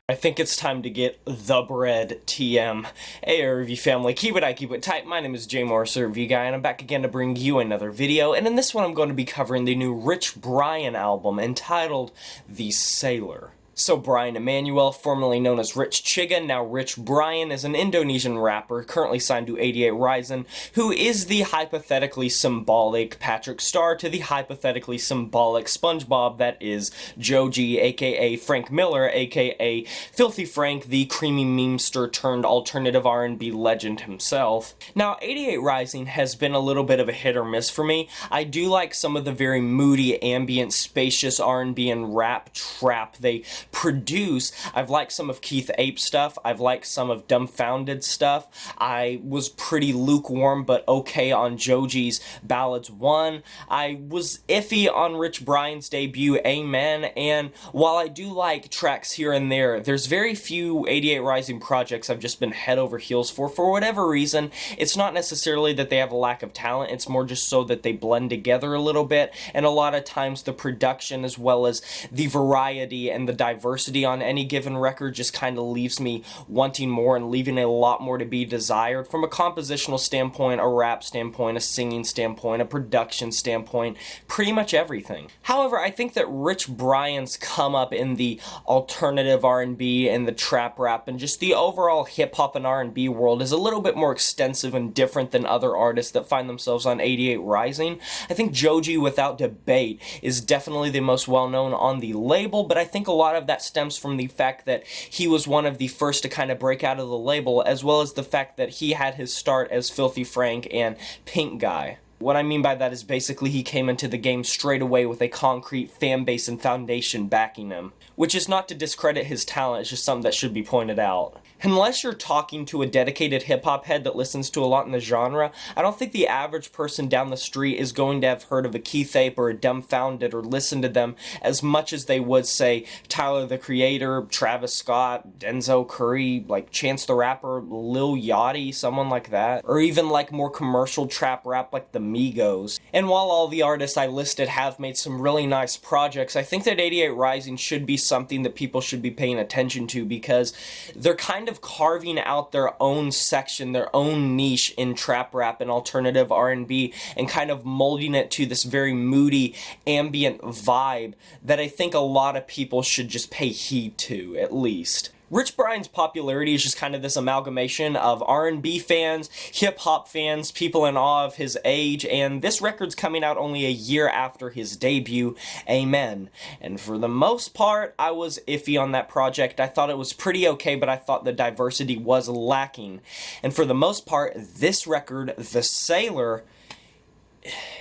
I think it's time to get the bread, TM. Hey, review family, keep it tight. My name is Jay Morris, review guy, and I'm back again to bring you another video. And in this one, I'm going to be covering the new Rich Brian album entitled The Sailor. So Brian Imanuel, formerly known as Rich Chigga, now Rich Brian, is an Indonesian rapper currently signed to 88 Rising, who is the hypothetically symbolic Patrick Star to the hypothetically symbolic SpongeBob that is Joji, aka Frank Miller, aka Filthy Frank, the creamy memester turned alternative R&B legend himself. Now, 88 Rising has been a little bit of a hit or miss for me. I do like some of the very moody, ambient, spacious R&B and rap trap they produce. I've liked some of Keith Ape stuff. I've liked some of Dumbfounded stuff. I was pretty lukewarm but okay on Joji's Ballads 1. I was iffy on Rich Brian's debut, Amen, and while I do like tracks here and there, there's very few 88 Rising projects I've just been head over heels for whatever reason. It's not necessarily that they have a lack of talent, it's more just so that they blend together a little bit, and a lot of times the production as well as the variety and the diversity on any given record just kind of leaves me wanting more and leaving a lot more to be desired from a compositional standpoint, a rap standpoint, a singing standpoint, a production standpoint, pretty much everything. However, I think that Rich Brian's come up in the alternative R&B and the trap rap and just the overall hip-hop and R&B world is a little bit more extensive and different than other artists that find themselves on 88 Rising. I think Joji, without debate, is definitely the most well-known on the label, but I think a lot of that stems from the fact that he was one of the first to kind of break out of the label, as well as the fact that he had his start as Filthy Frank and Pink Guy. What I mean by that is basically he came into the game straight away with a concrete fan base and foundation backing him. Which is not to discredit his talent, it's just something that should be pointed out. Unless you're talking to a dedicated hip-hop head that listens to a lot in the genre, I don't think the average person down the street is going to have heard of a Keith Ape or a Dumbfounded or listen to them as much as they would, say, Tyler the Creator, Travis Scott, Denzel Curry, like Chance the Rapper, Lil Yachty, someone like that. Or even like more commercial trap rap like the Migos. And while all the artists I listed have made some really nice projects, I think that 88 Rising should be something that people should be paying attention to because they're kind of carving out their own section, their own niche in trap rap and alternative R&B and kind of molding it to this very moody, ambient vibe that I think a lot of people should just pay heed to, at least. Rich Brian's popularity is just kind of this amalgamation of R&B fans, hip-hop fans, people in awe of his age, and this record's coming out only a year after his debut, Amen. And for the most part, I was iffy on that project. I thought it was pretty okay, but I thought the diversity was lacking. And for the most part, this record, The Sailor,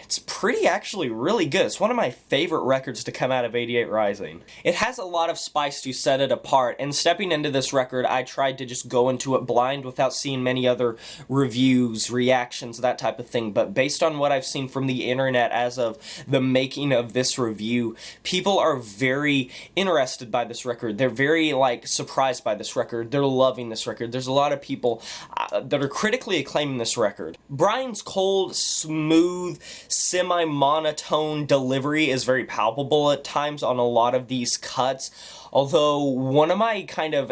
it's pretty actually really good. It's one of my favorite records to come out of 88 Rising. It has a lot of spice to set it apart, and stepping into this record, I tried to just go into it blind without seeing many other reviews, reactions, that type of thing, but based on what I've seen from the internet as of the making of this review, people are very interested by this record. They're very, surprised by this record. They're loving this record. There's a lot of people that are critically acclaiming this record. Brian's cold, smooth, semi-monotone delivery is very palpable at times on a lot of these cuts, although one of my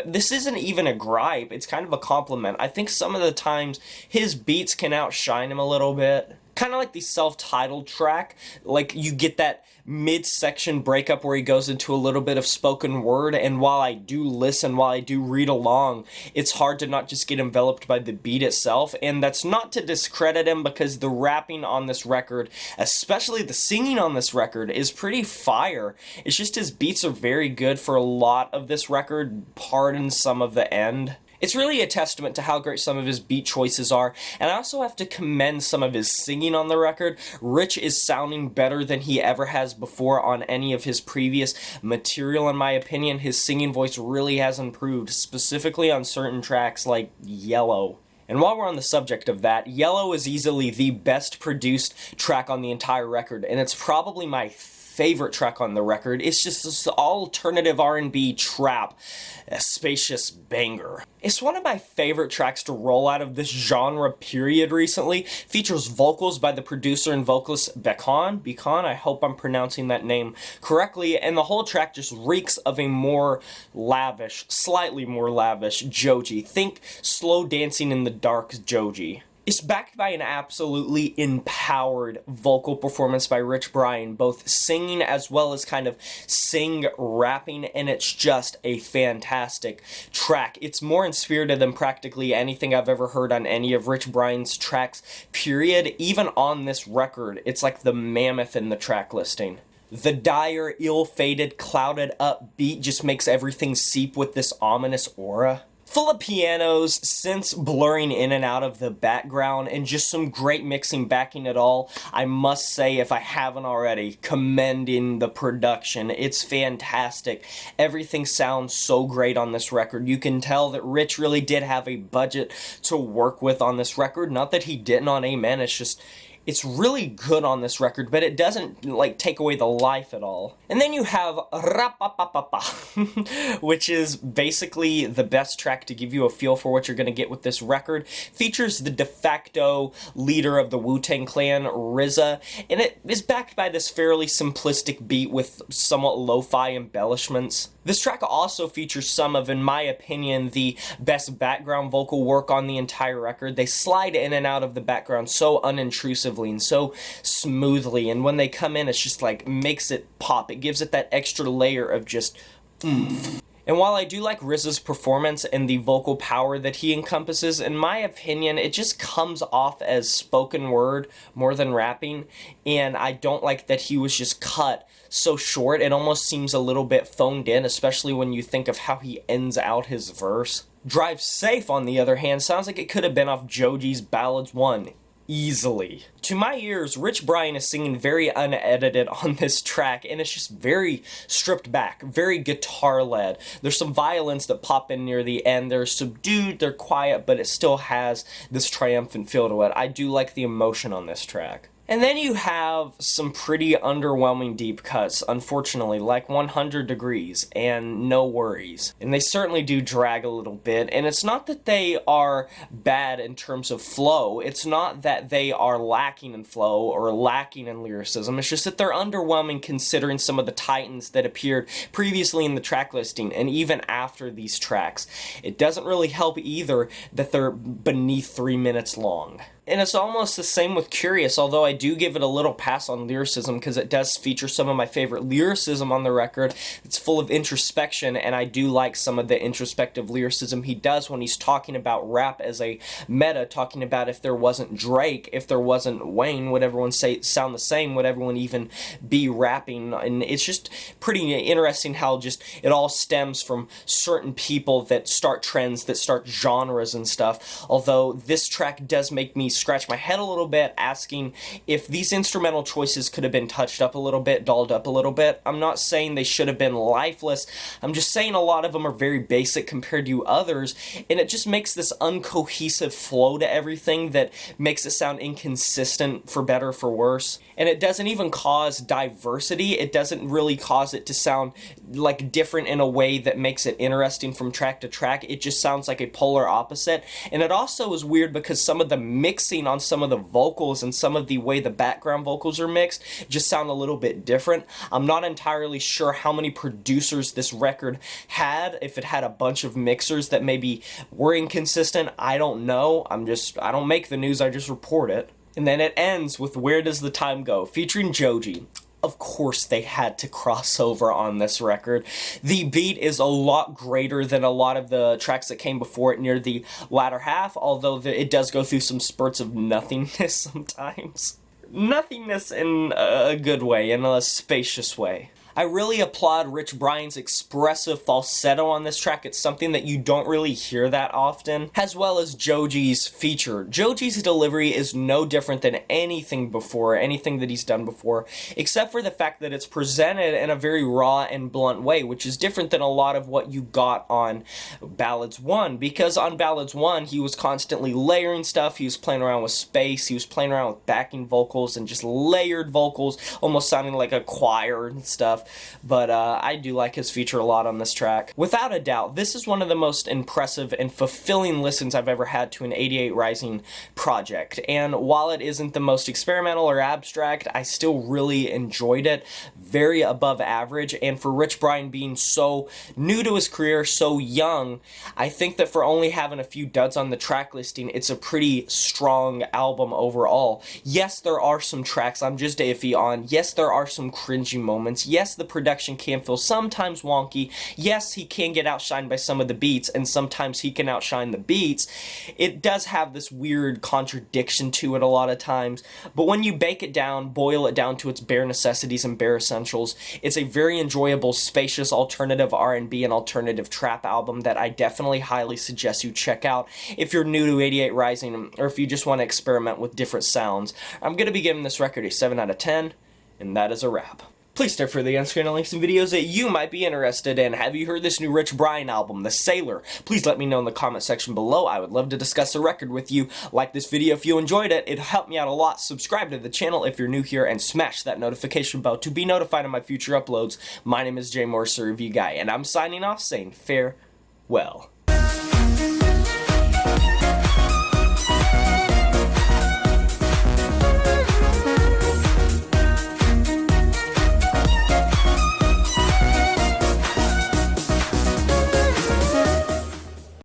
this isn't even a gripe, it's kind of a compliment. I think some of the times his beats can outshine him a little bit. Kind of like the self-titled track, like you get that mid-section breakup where he goes into a little bit of spoken word, and while I do listen, while I do read along, it's hard to not just get enveloped by the beat itself, and that's not to discredit him because the rapping on this record, especially the singing on this record, is pretty fire. It's just his beats are very good for a lot of this record, pardon some of the end. It's really a testament to how great some of his beat choices are, and I also have to commend some of his singing on the record. Rich is sounding better than he ever has before on any of his previous material, in my opinion. His singing voice really has improved, specifically on certain tracks like Yellow. And while we're on the subject of that, Yellow is easily the best produced track on the entire record, and it's probably my favorite track on the record. It's just this alternative R&B trap, a spacious banger. It's one of my favorite tracks to roll out of this genre period recently. Features vocals by the producer and vocalist Bēkon, I hope I'm pronouncing that name correctly, and the whole track just reeks of a more lavish, slightly more lavish Joji. Think Slow Dancing in the Dark Joji. It's backed by an absolutely empowered vocal performance by Rich Brian, both singing as well as kind of rapping, and it's just a fantastic track. It's more inspirited than practically anything I've ever heard on any of Rich Brian's tracks, period. Even on this record, it's like the mammoth in the track listing. The dire, ill-fated, clouded up beat just makes everything seep with this ominous aura. Full of pianos, synths blurring in and out of the background, and just some great mixing backing it all. I must say, if I haven't already, commending the production. It's fantastic. Everything sounds so great on this record. You can tell that Rich really did have a budget to work with on this record. Not that he didn't on Amen, it's just, it's really good on this record, but it doesn't, like, take away the life at all. And then you have Rapapapapa, which is basically the best track to give you a feel for what you're going to get with this record. Features the de facto leader of the Wu-Tang Clan, RZA, and it is backed by this fairly simplistic beat with somewhat lo-fi embellishments. This track also features some of, in my opinion, the best background vocal work on the entire record. They slide in and out of the background so unintrusively and so smoothly, and when they come in, it's just like makes it pop. It gives it that extra layer of just oomph. And while I do like RZA's performance and the vocal power that he encompasses, in my opinion, it just comes off as spoken word more than rapping, and I don't like that he was just cut so short. It almost seems a little bit phoned in, especially when you think of how he ends out his verse. Drive Safe, on the other hand, sounds like it could have been off Joji's Ballads 1. Easily. To my ears, Rich Brian is singing very unedited on this track, and it's just very stripped back, very guitar-led. There's some violins that pop in near the end. They're subdued, they're quiet, but it still has this triumphant feel to it. I do like the emotion on this track. And then you have some pretty underwhelming deep cuts, unfortunately, like 100 Degrees and No Worries. And they certainly do drag a little bit, and it's not that they are bad in terms of flow, it's not that they are lacking in flow or lacking in lyricism, it's just that they're underwhelming considering some of the titans that appeared previously in the track listing, and even after these tracks. It doesn't really help either that they're beneath 3 minutes long. And it's almost the same with Curious, although I do give it a little pass on lyricism because it does feature some of my favorite lyricism on the record. It's full of introspection, and I do like some of the introspective lyricism he does when he's talking about rap as a meta, talking about if there wasn't Drake, if there wasn't Wayne, would everyone sound the same, would everyone even be rapping? And it's just pretty interesting how just it all stems from certain people that start trends, that start genres and stuff, although this track does make me scratch my head a little bit, asking if these instrumental choices could have been touched up a little bit, dolled up a little bit. I'm not saying they should have been lifeless, I'm just saying a lot of them are very basic compared to others, and it just makes this uncohesive flow to everything that makes it sound inconsistent, for better or for worse. And it doesn't even cause diversity, it doesn't really cause it to sound like different in a way that makes it interesting from track to track. It just sounds like a polar opposite. And it also is weird because some of the mixing on some of the vocals and some of the way the background vocals are mixed just sound a little bit different. I'm not entirely sure how many producers this record had, if it had a bunch of mixers that maybe were inconsistent. I don't know. I don't make the news, I just report it. And then it ends with Where Does the Time Go, featuring Joji. Of course they had to cross over on this record. The beat is a lot greater than a lot of the tracks that came before it near the latter half, although it does go through some spurts of nothingness sometimes. Nothingness in a good way, in a spacious way. I really applaud Rich Brian's expressive falsetto on this track. It's something that you don't really hear that often, as well as Joji's feature. Joji's delivery is no different than anything that he's done before, except for the fact that it's presented in a very raw and blunt way, which is different than a lot of what you got on Ballads 1, because on Ballads 1, he was constantly layering stuff, he was playing around with space, he was playing around with backing vocals and just layered vocals, almost sounding like a choir and stuff. But I do like his feature a lot on this track. Without a doubt, this is one of the most impressive and fulfilling listens I've ever had to an 88 Rising project, and while it isn't the most experimental or abstract, I still really enjoyed it. Very above average, and for Rich Brian being so new to his career, so young, I think that for only having a few duds on the track listing, it's a pretty strong album overall. Yes, there are some tracks I'm just iffy on. Yes, there are some cringy moments. Yes, the production can feel sometimes wonky. Yes, he can get outshined by some of the beats, and sometimes he can outshine the beats. It does have this weird contradiction to it a lot of times, but when you bake it down, boil it down to its bare necessities and bare essentials, it's a very enjoyable, spacious alternative R&B and alternative trap album that I definitely highly suggest you check out if you're new to 88 Rising, or if you just want to experiment with different sounds. I'm going to be giving this record a 7 out of 10, and that is a wrap. Please stay for the on-screen links and videos that you might be interested in. Have you heard this new Rich Brian album, The Sailor? Please let me know in the comment section below. I would love to discuss the record with you. Like this video if you enjoyed it. It'd help me out a lot. Subscribe to the channel if you're new here, and smash that notification bell to be notified of my future uploads. My name is Jay Morris, Review Guy, and I'm signing off saying farewell.